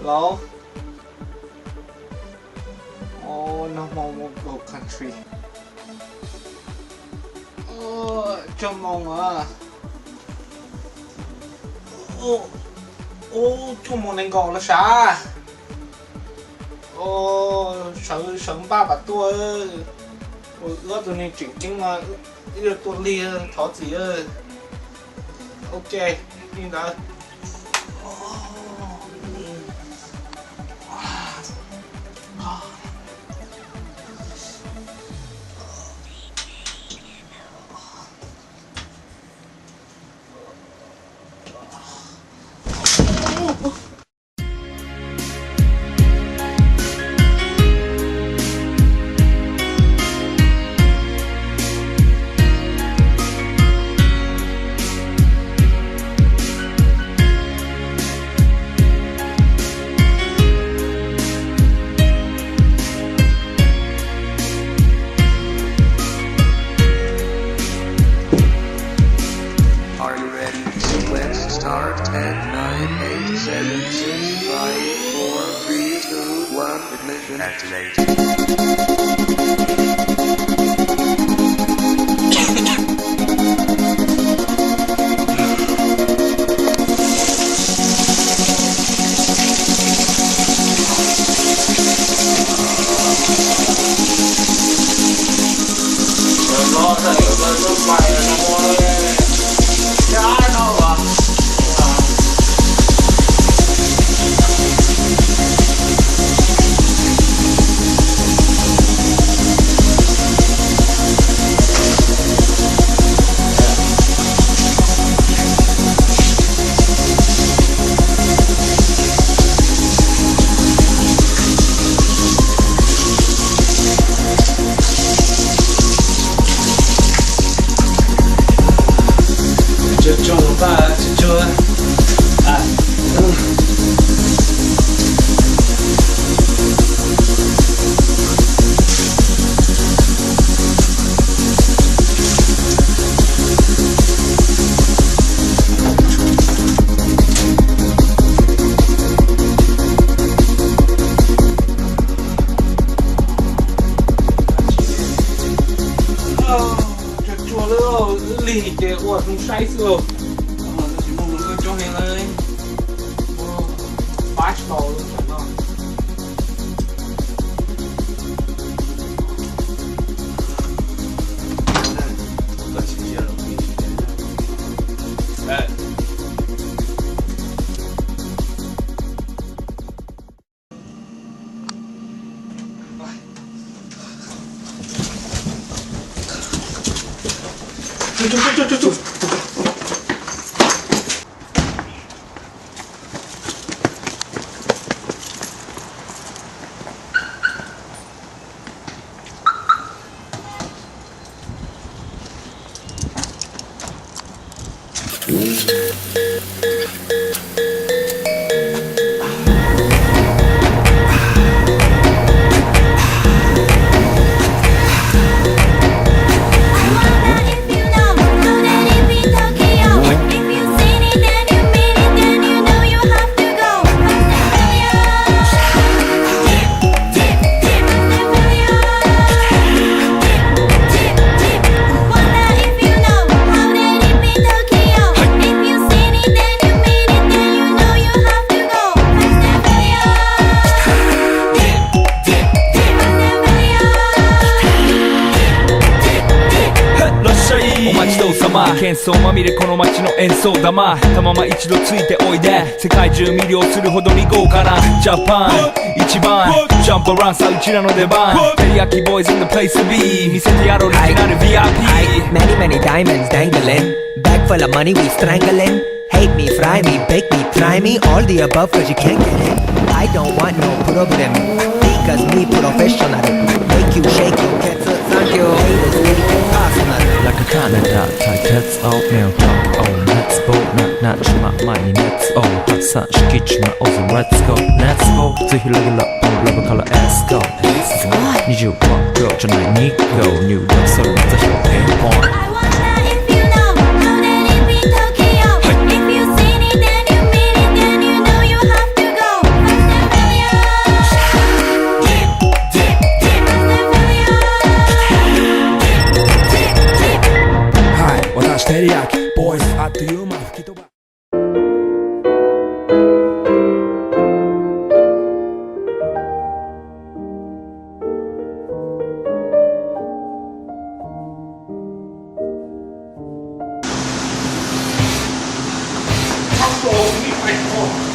Hello? Oh, no more Mongol country. Oh, trong mong à. Trong mong này gọi là sao? Sống ba bà tôi ước tôi nên chuyển chính mà ước tôi lia thó gì ơi. Ok, đi đó. Start at 9, 8, 7, 6, 5, 4, 3, 2, 1, ignition activate. Lì kìa, ủa, không say rồi. Nó chỉ mong nó cho hề lên. Flash ball luôn chẳng nào. Chụp.喧騒まみれこの街の演奏玉たまま一度ついておいで世界中魅了するほどに豪華なジャパン一番ジャンプアランさうちらの出番テリヤキボーイズ in the place to be 見せてやろうリジナル VIP Many many diamonds dangling Bag full of money we strangling Hate me, fry me, bake me, try me All the above cause you can't get it I don't want no problem Because me professional Make you shake your cats Thank you Haters take it personal Like a Canada type Let's all now talk on Let's go なっちま前に Let's all 発散しきちまおうぜ Let's go Let's go ぜひラグラップのラブから Let's go 25秒じゃない2秒入力それまた表現ポイントIf you seen it, then you mean it, then you know you have to go. ユーモア吹き飛ばโอ้โหนี่ไปโอ้